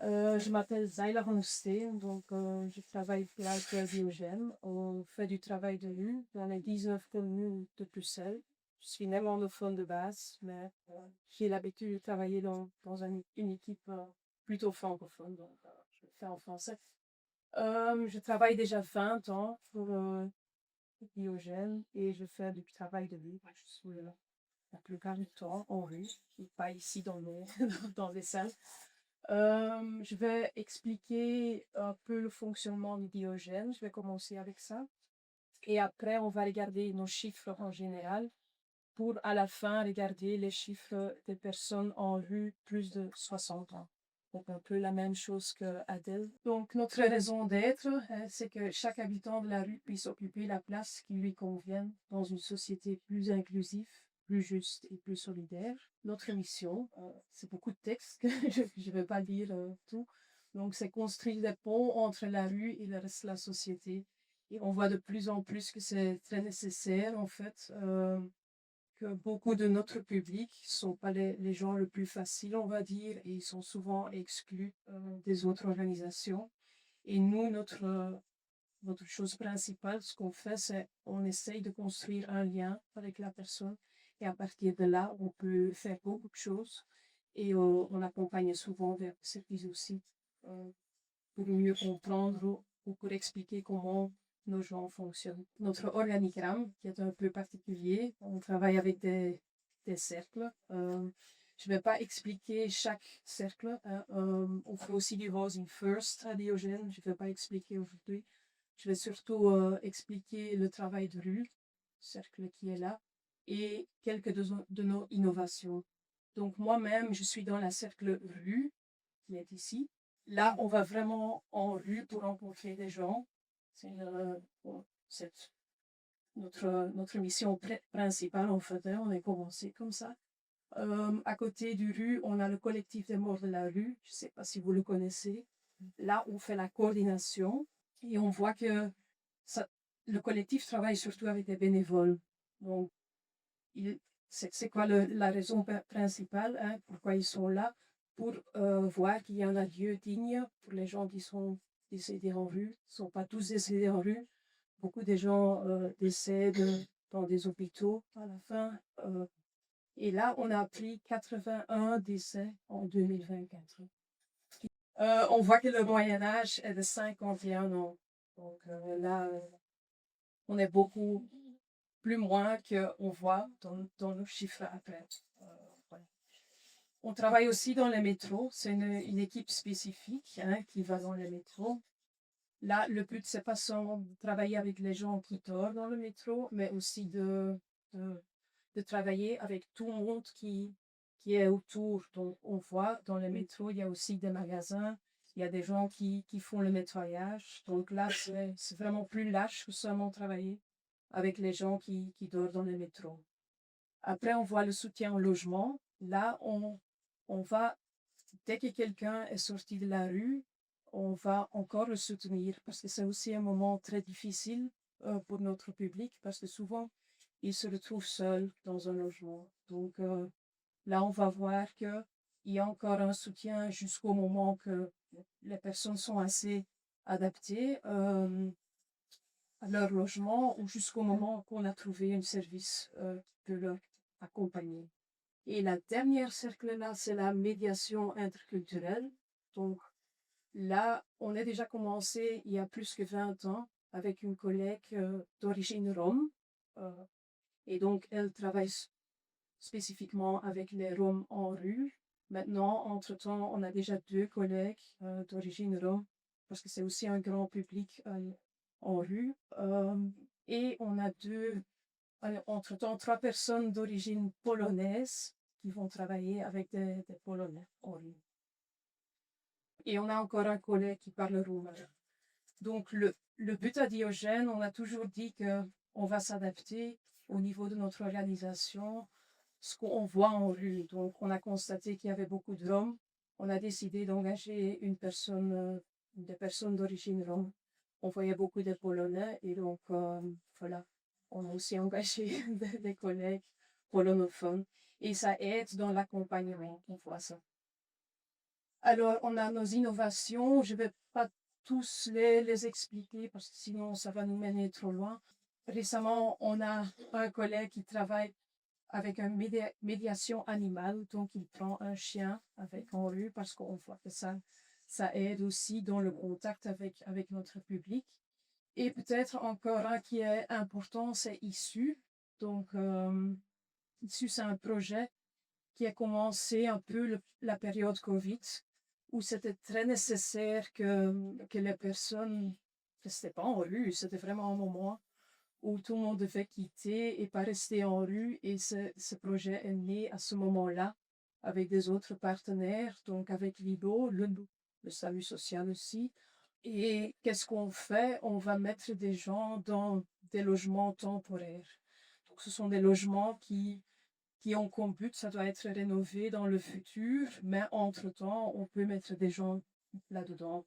Je m'appelle Zayla Honesté, donc je travaille pour la Diogène. On fait du travail de rue dans les 19 communes de Bruxelles. Je suis néerlandophone de base, mais j'ai l'habitude de travailler dans une équipe plutôt francophone, donc je le fais en français. Je travaille déjà 20 ans pour Diogène et je fais du travail de rue. Je suis la plupart du temps en rue, et pas ici dans les salles. Je vais expliquer un peu le fonctionnement du Diogène. Je vais commencer avec ça. Et après, on va regarder nos chiffres en général pour à la fin regarder les chiffres des personnes en rue plus de 60 ans. Donc un peu la même chose que Adèle. Donc notre raison d'être, c'est que chaque habitant de la rue puisse occuper la place qui lui convienne dans une société plus inclusive, plus juste et plus solidaire. Notre mission, c'est beaucoup de textes que je ne vais pas lire tout. Donc c'est construire des ponts entre la rue et le reste de la société. Et on voit de plus en plus que c'est très nécessaire en fait. Que beaucoup de notre public ne sont pas les gens le plus faciles, on va dire, et ils sont souvent exclus des autres organisations. Et nous, notre chose principale, ce qu'on fait, c'est on essaye de construire un lien avec la personne. Et à partir de là, on peut faire beaucoup de choses. Et on accompagne souvent vers le service aussi pour mieux comprendre ou pour expliquer comment nos gens fonctionnent. Notre organigramme, qui est un peu particulier, on travaille avec des cercles. Je ne vais pas expliquer chaque cercle. Hein. On fait aussi du housing first à Diogène. Je ne vais pas expliquer aujourd'hui. Je vais surtout expliquer le travail de rue, cercle qui est là, et quelques de nos innovations. Donc moi-même, je suis dans la cercle rue, qui est ici. Là, on va vraiment en rue pour rencontrer des gens. C'est notre mission principale, en fait. Hein. On est commencé comme ça. À côté du rue, on a le collectif des morts de la rue. Je ne sais pas si vous le connaissez. Là, on fait la coordination et on voit que ça, le collectif travaille surtout avec des bénévoles. Donc, c'est quoi la raison principale, hein, pourquoi ils sont là? Pour voir qu'il y a un adieu digne pour les gens qui sont décédés en rue. Ils ne sont pas tous décédés en rue. Beaucoup de gens décèdent dans des hôpitaux à la fin. Et là, on a pris 81 décès en 2024. On voit que le moyen âge est de 51 ans. Donc là, on est beaucoup plus moins qu'on voit dans nos chiffres après. Voilà. On travaille aussi dans les métros. C'est une équipe spécifique hein, qui va dans les métros. Là, le but, c'est pas seulement de travailler avec les gens qui dorment dans le métro, mais aussi de travailler avec tout le monde qui est autour. Donc, on voit dans les métros, il y a aussi des magasins, il y a des gens qui font le nettoyage. Donc là, c'est vraiment plus large que seulement travailler avec les gens qui dorment dans le métro. Après, on voit le soutien au logement. Là, on va, dès que quelqu'un est sorti de la rue, on va encore le soutenir parce que c'est aussi un moment très difficile pour notre public parce que souvent, il se retrouve seul dans un logement. Donc là, on va voir qu'il y a encore un soutien jusqu'au moment que les personnes sont assez adaptées à leur logement ou jusqu'au moment qu'on a trouvé un service qui peut leur accompagner. Et la dernière cercle-là, c'est la médiation interculturelle. Donc là, on a déjà commencé il y a plus que 20 ans avec une collègue d'origine rome. Et donc, elle travaille spécifiquement avec les Roms en rue. Maintenant, entre-temps, on a déjà 2 collègues d'origine rome, parce que c'est aussi un grand public en rue. Et on a entre-temps 3 personnes d'origine polonaise qui vont travailler avec des Polonais en rue. Et on a encore un collègue qui parle roumain. Donc, le but à Diogène, on a toujours dit qu'on va s'adapter au niveau de notre organisation, ce qu'on voit en rue. Donc, on a constaté qu'il y avait beaucoup de Roms. On a décidé d'engager des personnes d'origine Rome. On voyait beaucoup de Polonais et donc, voilà, on a aussi engagé des collègues polonophones et ça aide dans l'accompagnement, on voit ça. Alors, on a nos innovations. Je ne vais pas tous les expliquer parce que sinon, ça va nous mener trop loin. Récemment, on a un collègue qui travaille avec une médiation animale. Donc, il prend un chien avec en rue parce qu'on voit que ça aide aussi dans le contact avec notre public. Et peut-être encore un qui est important, c'est ISSU. Donc, ISSU, c'est un projet qui a commencé un peu la période Covid, où c'était très nécessaire que les personnes ne restaient pas en rue. C'était vraiment un moment où tout le monde devait quitter et pas rester en rue. Et ce projet est né à ce moment-là avec des autres partenaires, donc avec l'IDO, le Salut social aussi. Et qu'est-ce qu'on fait? On va mettre des gens dans des logements temporaires. Donc, ce sont des logements qui ont comme but, ça doit être rénové dans le futur, mais entre-temps, on peut mettre des gens là-dedans.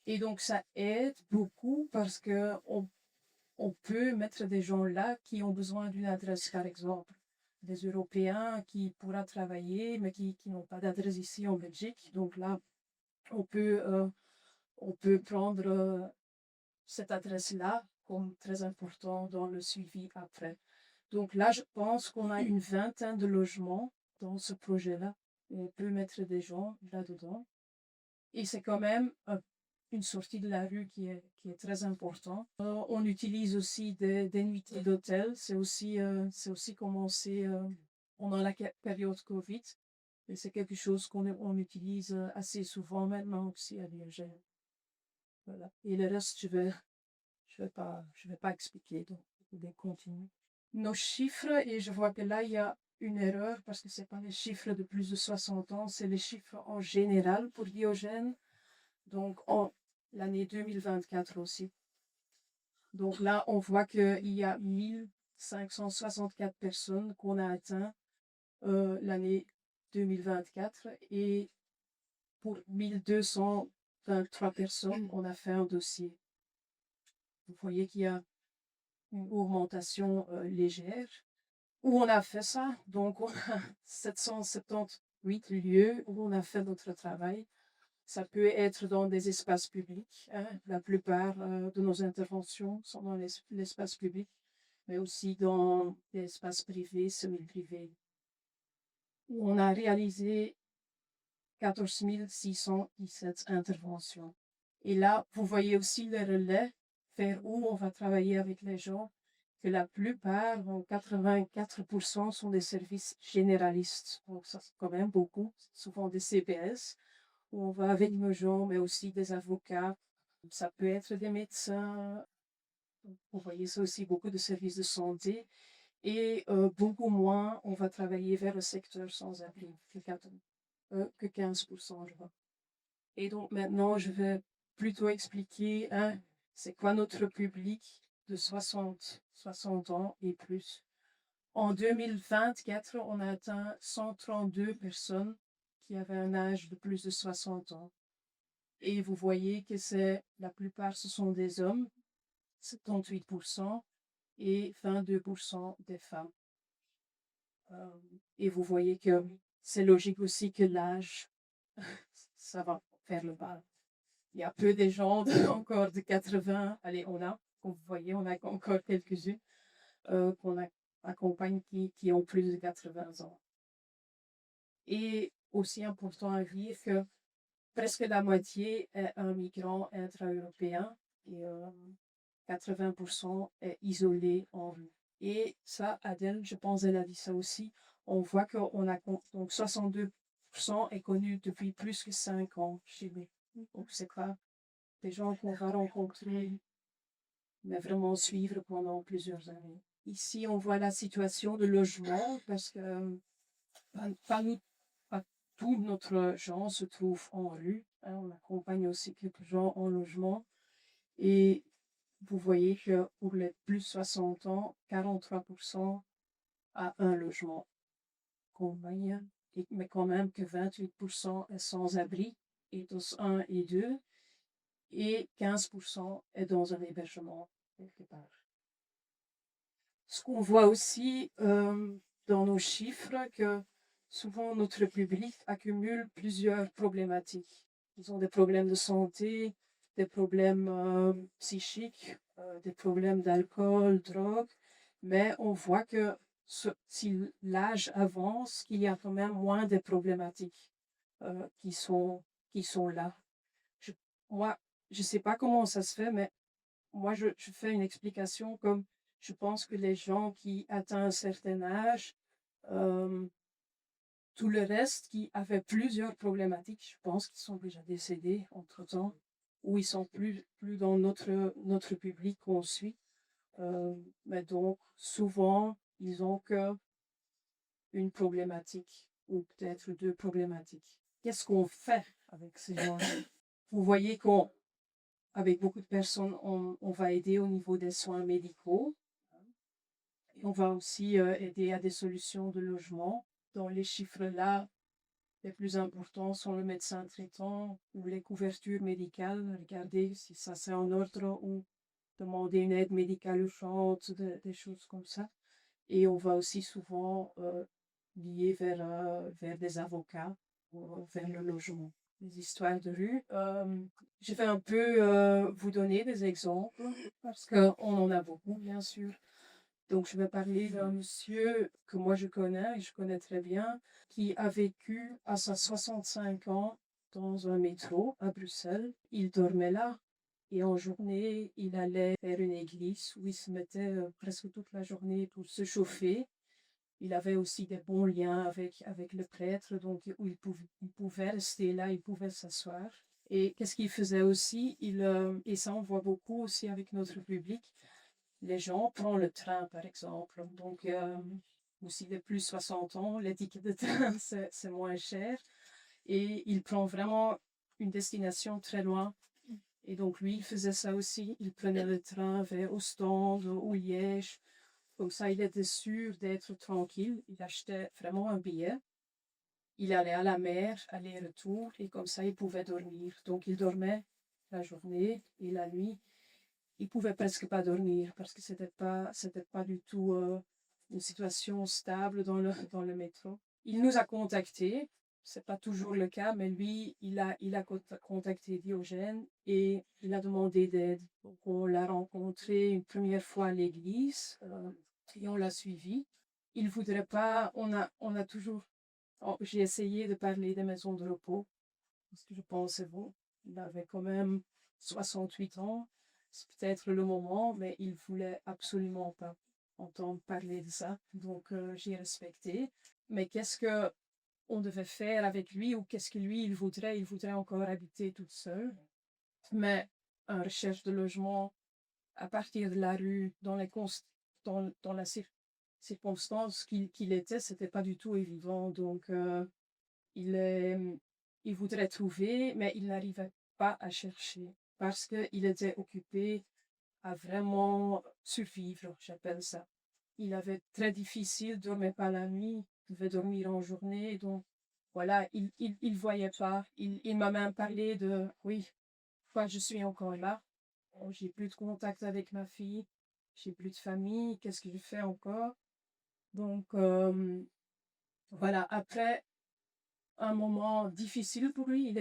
Et donc, ça aide beaucoup parce que on peut mettre des gens là qui ont besoin d'une adresse, par exemple, des Européens qui pourraient travailler, mais qui n'ont pas d'adresse ici en Belgique. Donc là, on peut, euh, on peut prendre cette adresse-là comme très important dans le suivi après. Donc là, je pense qu'on a une vingtaine de logements dans ce projet-là. On peut mettre des gens là-dedans. Et c'est quand même une sortie de la rue qui est très importante. On utilise aussi des nuitées d'hôtel. C'est aussi commencé pendant la période Covid. Et c'est quelque chose qu'on utilise assez souvent maintenant aussi à Liège. Voilà. Et le reste, je vais pas expliquer. Donc, je vais continuer. Nos chiffres, et je vois que là, il y a une erreur parce que c'est pas les chiffres de plus de 60 ans, c'est les chiffres en général pour Diogène. Donc, en l'année 2024 aussi. Donc là, on voit qu'il y a 1564 personnes qu'on a atteint l'année 2024 et pour 1223 personnes, on a fait un dossier. Vous voyez qu'il y a une augmentation légère. Où on a fait ça, donc on a 778 lieux où on a fait notre travail. Ça peut être dans des espaces publics. Hein. La plupart de nos interventions sont dans l'espace public, mais aussi dans des espaces privés, semi-privés. On a réalisé 14 617 interventions. Et là, vous voyez aussi le relais vers où on va travailler avec les gens, que la plupart, 84%, sont des services généralistes. Donc ça, c'est quand même beaucoup, souvent des CPS, où on va avec nos gens, mais aussi des avocats. Ça peut être des médecins. Vous voyez, ça aussi beaucoup de services de santé. Et beaucoup moins, on va travailler vers le secteur sans abri, que 15%, je vois. Et donc maintenant, je vais plutôt expliquer c'est quoi notre public de 60 ans et plus. En 2024, on a atteint 132 personnes qui avaient un âge de plus de 60 ans. Et vous voyez que la plupart, ce sont des hommes, 78%, et 22% des femmes. Et vous voyez que c'est logique aussi que l'âge, ça va faire le bas. Il y a peu de gens encore de 80. Allez, comme vous voyez, on a encore quelques-uns qu'on accompagne qui ont plus de 80 ans. Et aussi important à dire que presque la moitié est un migrant intra-européen et 80% est isolé en rue. Et ça, Adèle, je pense, elle a dit ça aussi. On voit qu'on a donc 62% est connu depuis plus que 5 ans chez nous. Donc, c'est pas des gens qu'on va rencontrer, mais vraiment suivre pendant plusieurs années. Ici, on voit la situation de logement parce que pas tout notre gens se trouve en rue. Hein, on accompagne aussi quelques gens en logement. Et vous voyez que pour les plus de 60 ans, 43% a un logement compagnie, mais quand même que 28% est sans abri, et tous 1 et 2, et 15% est dans un hébergement quelque part. Ce qu'on voit aussi dans nos chiffres, que souvent notre public accumule plusieurs problématiques. Ils ont des problèmes de santé, des problèmes psychiques, des problèmes d'alcool, drogue, mais on voit que si l'âge avance, qu'il y a quand même moins de problématiques euh, qui sont, qui sont là. Je, moi, je ne sais pas comment ça se fait, mais moi, je fais une explication comme je pense que les gens qui atteignent un certain âge, euh, tout le reste qui avait plusieurs problématiques, je pense qu'ils sont déjà décédés entre-temps, ou ils sont plus dans notre public qu'on suit. Mais donc, souvent, ils ont que une problématique, ou peut-être deux problématiques. Qu'est-ce qu'on fait avec ces gens-là? Vous voyez qu'avec beaucoup de personnes, on va aider au niveau des soins médicaux. Et on va aussi aider à des solutions de logement. Dans les chiffres-là, les plus importants sont le médecin traitant ou les couvertures médicales. Regardez si ça c'est en ordre ou demander une aide médicale urgente, des choses comme ça. Et on va aussi souvent lier vers des avocats ou vers le logement. Les histoires de rue. Je vais un peu vous donner des exemples parce qu'on en a beaucoup, bien sûr. Donc, je vais parler d'un monsieur que moi je connais et je connais très bien, qui a vécu à ses 65 ans dans un métro à Bruxelles. Il dormait là et en journée, il allait vers une église où il se mettait presque toute la journée pour se chauffer. Il avait aussi des bons liens avec le prêtre, donc où il pouvait rester là, il pouvait s'asseoir. Et qu'est-ce qu'il faisait aussi et ça on voit beaucoup aussi avec notre public, les gens prennent le train, par exemple. Donc, ou s'il est plus 60 ans, les tickets de train, c'est moins cher. Et il prend vraiment une destination très loin. Et donc, lui, il faisait ça aussi. Il prenait le train vers Ostende ou Liège. Comme ça, il était sûr d'être tranquille. Il achetait vraiment un billet. Il allait à la mer, aller-retour, et comme ça, il pouvait dormir. Donc, il dormait la journée et la nuit il pouvait presque pas dormir parce que c'était pas du tout une situation stable dans le métro. Il nous a contactés, c'est pas toujours le cas, mais lui, il a contacté Diogène et il a demandé d'aide. Donc, on l'a rencontré une première fois à l'église et on l'a suivi. Il voudrait pas, on a toujours, j'ai essayé de parler des maisons de repos parce que je pensais, bon, il avait quand même 68 ans, c'est peut-être le moment, mais il voulait absolument pas entendre parler de ça. Donc, j'ai respecté. Mais qu'est-ce que on devait faire avec lui ou qu'est-ce que lui, il voudrait? Il voudrait encore habiter toute seule. Mais en recherche de logement à partir de la rue, dans la circonstance qu'il était, c'était pas du tout évident. Donc, il, est, il voudrait trouver, mais il n'arrivait pas à chercher parce qu'il était occupé à vraiment survivre, j'appelle ça. Il avait très difficile, dormait pas la nuit, devait dormir en journée, donc voilà, il voyait pas. Il m'a même parlé de, oui, quoi, je suis encore là, oh, j'ai plus de contact avec ma fille, j'ai plus de famille, qu'est-ce que je fais encore? Donc, voilà, après, un moment difficile pour lui.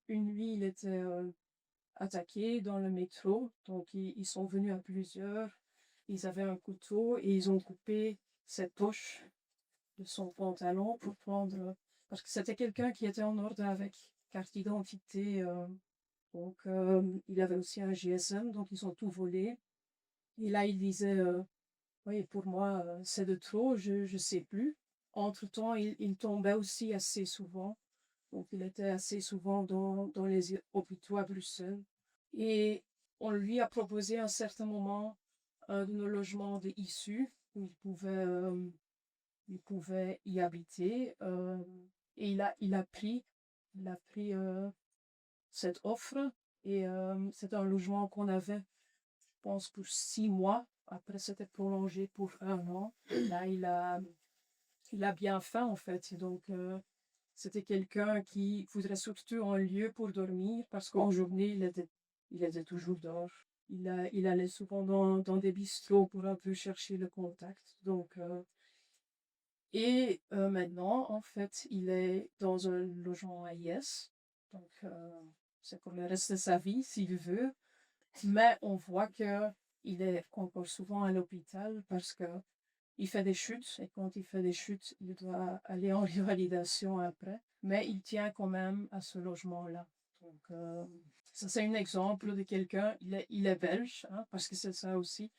Une nuit, il était attaqué dans le métro. Donc, ils sont venus à plusieurs. Ils avaient un couteau et ils ont coupé cette poche de son pantalon pour prendre. Parce que c'était quelqu'un qui était en ordre avec carte d'identité. Donc, il avait aussi un GSM. Donc, ils ont tout volé. Et là, il disait oui, pour moi, c'est de trop. Je sais plus. Entre-temps, il tombait aussi assez souvent. Donc, il était assez souvent dans les hôpitaux à Bruxelles. Et on lui a proposé à un certain moment un de nos logements de issue où il pouvait y habiter. Et il a pris cette offre. Et c'est un logement qu'on avait, je pense, pour 6 mois. Après, c'était prolongé pour 1 an. Là, il a bien faim, en fait. Et donc, c'était quelqu'un qui voudrait surtout un lieu pour dormir parce qu'en journée, il était toujours dehors. Il allait souvent dans des bistrots pour un peu chercher le contact. Donc, Et maintenant, en fait, il est dans un logement AIS, donc c'est pour le reste de sa vie s'il veut. Mais on voit que il est encore souvent à l'hôpital parce que il fait des chutes et quand il fait des chutes, il doit aller en revalidation après. Mais il tient quand même à ce logement-là. Donc ça c'est un exemple de quelqu'un, il est belge, hein, parce que c'est ça aussi.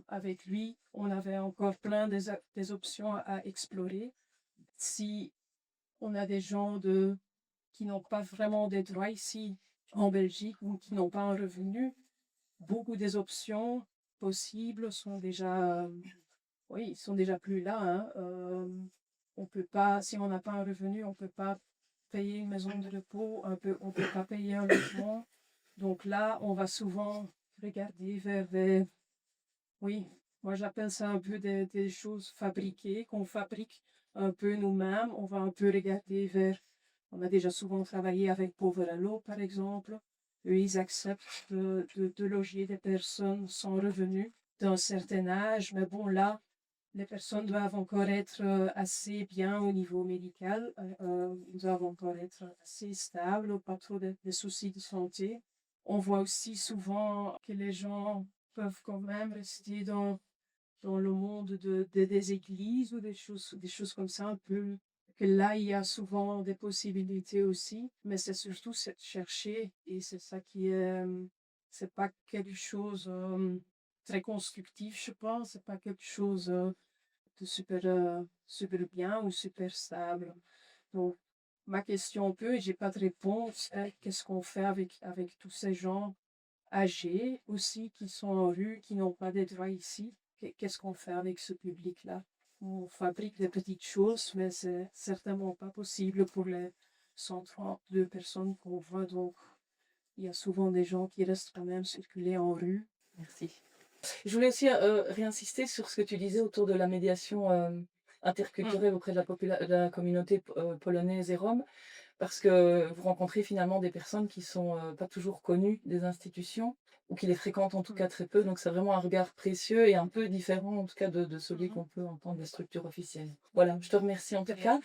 Avec lui, on avait encore plein des options à explorer. Si on a des gens qui n'ont pas vraiment des droits ici en Belgique ou qui n'ont pas un revenu, beaucoup des options possibles sont déjà, oui, sont déjà plus là, hein. On peut pas, si on n'a pas un revenu, on peut pas payer une maison de repos, on peut pas payer un logement. Donc là, on va souvent regarder vers des, oui, moi j'appelle ça un peu des choses fabriquées, qu'on fabrique un peu nous-mêmes. On va un peu regarder vers, on a déjà souvent travaillé avec Poverello par exemple. Eux, ils acceptent de loger des personnes sans revenu d'un certain âge. Mais bon, là, les personnes doivent encore être assez bien au niveau médical, ils doivent encore être assez stables, pas trop de soucis de santé. On voit aussi souvent que les gens peuvent quand même rester dans le monde des églises ou des choses comme ça, un peu, que là, il y a souvent des possibilités aussi, mais c'est surtout c'est de chercher et c'est ça qui est, c'est pas quelque chose très constructif, je pense, c'est pas quelque chose de super, super bien ou super stable. Donc, ma question un peu, et j'ai pas de réponse, est qu'est-ce qu'on fait avec tous ces gens âgés aussi qui sont en rue, qui n'ont pas des droits ici? Qu'est-ce qu'on fait avec ce public-là? On fabrique des petites choses, mais c'est certainement pas possible pour les 132 personnes qu'on voit. Donc, il y a souvent des gens qui restent quand même circuler en rue. Merci. Je voulais aussi réinsister sur ce que tu disais autour de la médiation Mm. interculturelle auprès de de la communauté polonaise et rome, parce que vous rencontrez finalement des personnes qui sont pas toujours connues des institutions, ou qui les fréquentent en tout Mm. cas très peu, donc c'est vraiment un regard précieux et un peu différent en tout cas de celui Mhm. qu'on peut entendre des structures officielles. Voilà, je te remercie en tout Très bien. cas.